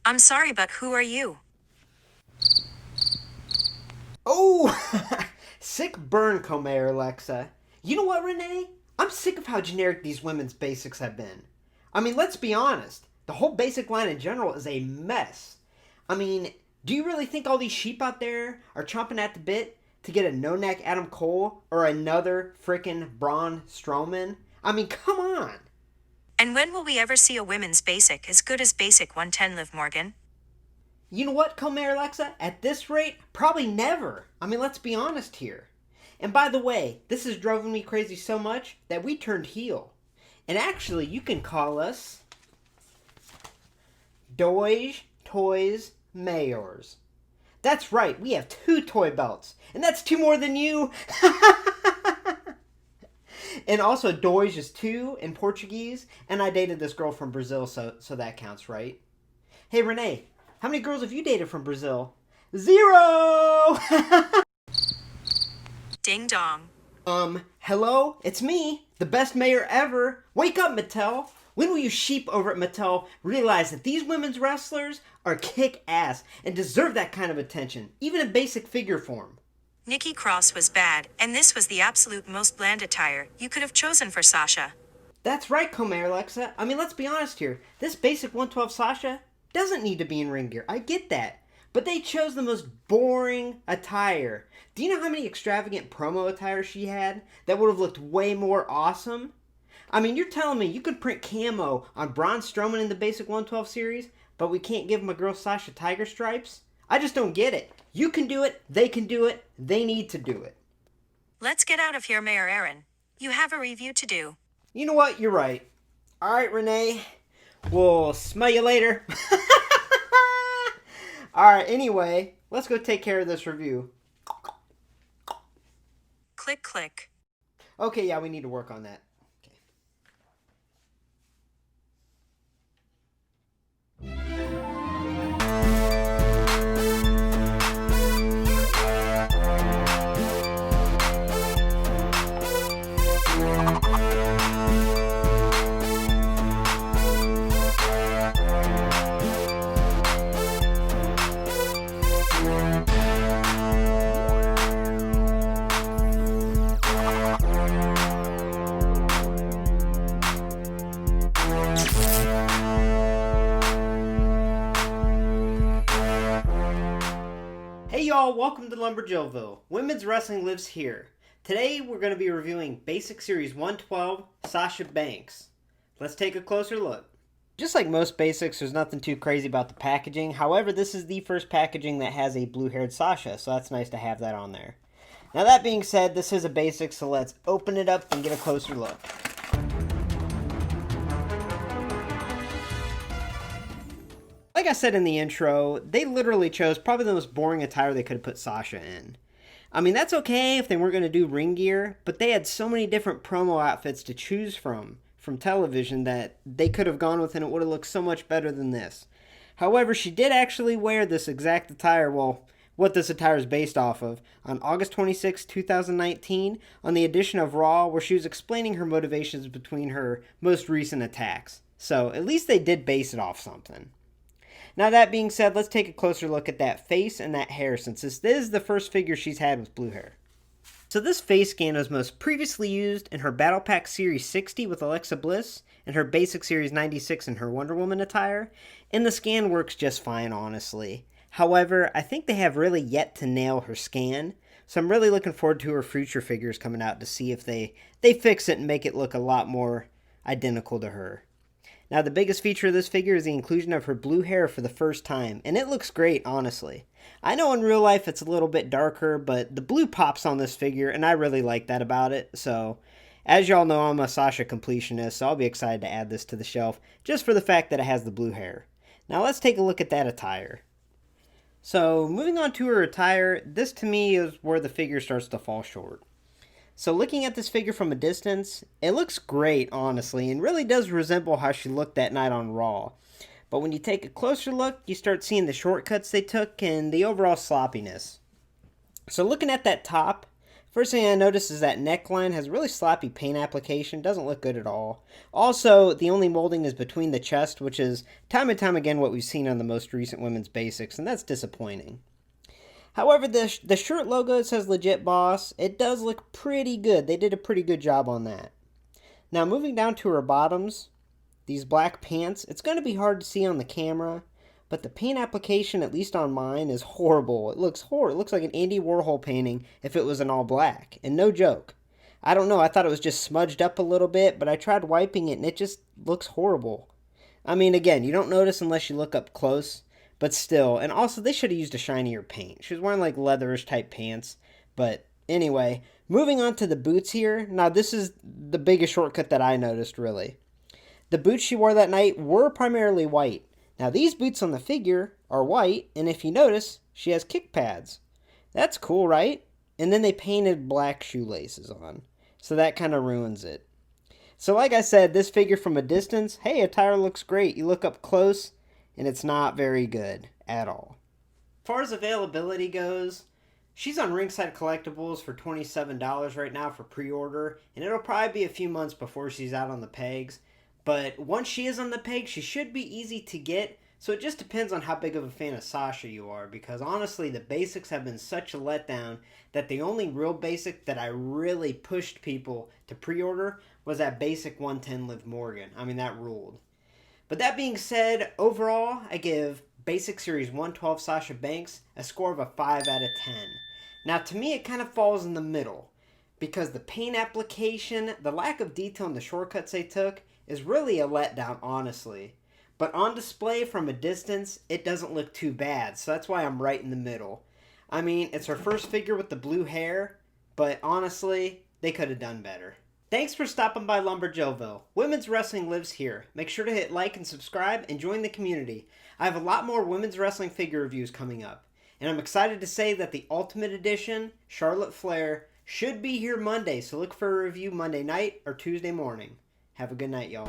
I'm sorry, but who are you? Oh, sick burn, Comair Alexa. You know what, Renee? I'm sick of how generic these women's basics have been. I mean, let's be honest. The whole basic line in general is a mess. I mean, do you really think all these sheep out there are chomping at the bit to get a no-neck Adam Cole or another frickin' Braun Strowman? I mean, come on. And when will we ever see a women's basic as good as Basic 110, Liv Morgan? You know what, Comair Alexa? At this rate, probably never. I mean, let's be honest here. And by the way, this has driven me crazy so much that we turned heel. And actually, you can call us Doge Toys Mayors. That's right, we have 2 toy belts. And that's 2 more than you. And also, Doge is 2 in Portuguese. And I dated this girl from Brazil, so that counts, right? Hey, Renee, how many girls have you dated from Brazil? 0! Ding dong. Hello? It's me, the best mayor ever. Wake up, Mattel. When will you sheep over at Mattel realize that these women's wrestlers are kick-ass and deserve that kind of attention, even in basic figure form? Nikki Cross was bad, and this was the absolute most bland attire you could have chosen for Sasha. That's right, Comair Alexa. I mean, let's be honest here. This basic 112 Sasha doesn't need to be in ring gear. I get that. But they chose the most boring attire. Do you know how many extravagant promo attires she had that would have looked way more awesome? I mean, you're telling me you could print camo on Braun Strowman in the basic 112 series, but we can't give my girl Sasha tiger stripes? I just don't get it. You can do it, they can do it, they need to do it. Let's get out of here, Mayor Aaron. You have a review to do. You know what? You're right. Alright, Renee. We'll smell you later. Alright, anyway, let's go take care of this review. Click, click. Okay, yeah, we need to work on that. Hey y'all, welcome to Lumberjillville. Women's wrestling lives here. Today we're going to be reviewing Basic Series 112, Sasha Banks. Let's take a closer look. Just like most basics, there's nothing too crazy about the packaging. However, this is the first packaging that has a blue-haired Sasha, so that's nice to have that on there. Now that being said, this is a basic, so let's open it up and get a closer look. Like I said in the intro, they literally chose probably the most boring attire they could have put Sasha in. I mean, that's okay if they weren't going to do ring gear, but they had so many different promo outfits to choose from television that they could have gone with and it would have looked so much better than this. However, she did actually wear this exact attire, well, what this attire is based off of, on August 26, 2019, on the edition of Raw where she was explaining her motivations between her most recent attacks. So, at least they did base it off something. Now that being said, let's take a closer look at that face and that hair, since this is the first figure she's had with blue hair. So this face scan was most previously used in her Battle Pack Series 60 with Alexa Bliss, and her Basic Series 96 in her Wonder Woman attire, and the scan works just fine, honestly. However, I think they have really yet to nail her scan, so I'm really looking forward to her future figures coming out to see if they fix it and make it look a lot more identical to her. Now, the biggest feature of this figure is the inclusion of her blue hair for the first time, and it looks great, honestly. I know in real life it's a little bit darker, but the blue pops on this figure, and I really like that about it. So, as y'all know, I'm a Sasha completionist, so I'll be excited to add this to the shelf, just for the fact that it has the blue hair. Now, let's take a look at that attire. So, moving on to her attire, this to me is where the figure starts to fall short. So looking at this figure from a distance, it looks great, honestly, and really does resemble how she looked that night on Raw. But when you take a closer look, you start seeing the shortcuts they took and the overall sloppiness. So looking at that top, First thing I noticed is that neckline has really sloppy paint application, doesn't look good at all. Also, the only molding is between the chest, which is time and time again what we've seen on the most recent women's basics, and that's disappointing. However, the shirt logo says Legit Boss. It does look pretty good. They did a pretty good job on that. Now, moving down to her bottoms, these black pants, it's going to be hard to see on the camera, but the paint application, at least on mine, is horrible. It looks horrible. It looks like an Andy Warhol painting if it was in all black, and no joke. I don't know, I thought it was just smudged up a little bit, but I tried wiping it, and it just looks horrible. I mean, again, you don't notice unless you look up close, but still. And also, they should have used a shinier paint. She was wearing like leatherish type pants. But anyway, moving on to the boots here. Now, this is the biggest shortcut that I noticed, really. The boots she wore that night were primarily white. Now, these boots on the figure are white, and if you notice, she has kick pads. That's cool, right? And then they painted black shoelaces on. So that kind of ruins it. So like I said, this figure from a distance, hey, attire looks great. You look up close, and it's not very good at all. As far as availability goes, she's on Ringside Collectibles for $27 right now for pre-order, and it'll probably be a few months before she's out on the pegs. But once she is on the pegs, she should be easy to get, so it just depends on how big of a fan of Sasha you are, because honestly, the basics have been such a letdown that the only real basic that I really pushed people to pre-order was that basic 110 Liv Morgan. I mean, that ruled. But that being said, overall, I give Basic Series 112 Sasha Banks a score of a 5 out of 10. Now, to me, it kind of falls in the middle, because the paint application, the lack of detail in the shortcuts they took, is really a letdown, honestly. But on display from a distance, it doesn't look too bad, so that's why I'm right in the middle. I mean, it's her first figure with the blue hair, but honestly, they could have done better. Thanks for stopping by Lumberjillville. Women's wrestling lives here. Make sure to hit like and subscribe and join the community. I have a lot more women's wrestling figure reviews coming up. And I'm excited to say that the Ultimate Edition, Charlotte Flair, should be here Monday, so look for a review Monday night or Tuesday morning. Have a good night, y'all.